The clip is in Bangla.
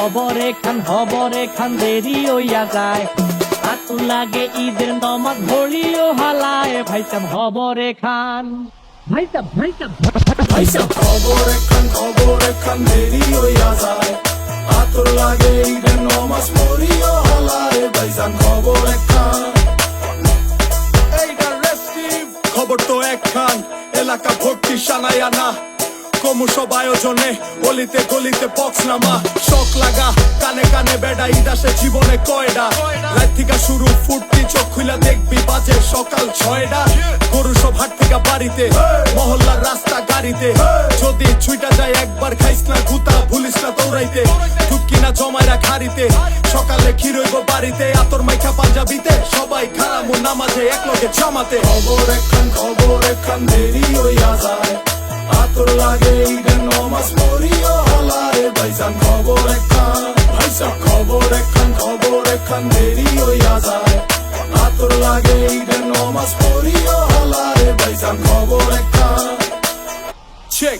খবরে খান দেরি হইয়া যায় আতু লাগে ঈদের নমাজ ভরিও হালায় ভাইসাব খবরে খান ভাইসাব খবরে খান দেরি হইয়া যায় আতর লাগে ঈদের নমাজ পড়িও হালায় ভাইজান খবরে খান। এইটা রেস্টিভ খবর তো একখান এলাকা ভর্তি সানায়া না কমু সব আয়োজনে গলিতে গলিতে বক্স নামা শখ লাগা কানে কানে বেড়া ঈদ আসে জীবনে কয়ডা রাত থেকে শুরু ফুটতি চোখ খুলা দেখবি বাজে সকাল 6টা গরু সব হাট থেকে বাড়িতে মহল্লার রাস্তা গাড়িতে যদি ছুইটা যায় একবার খাইস না গুতা ভুলিস না দৌড়াইতে ঢুকি না জমাইরা খাড়িতে সকালে ক্ষীর হইব বাড়িতে আতর মাইখা পাঞ্জাবিতে সবাই খারামু নামাজে একলগে জামাতে খবর একখান দেরি হইয়া যায় আতর লাগে ঈদের নমাজ পড়িও হালায় ভাইজান খবর একখান দেরি হইয়া যায় আতর লাগে ঈদের নমাজ পড়িও হালায় ভাইজান খবর একখান চেক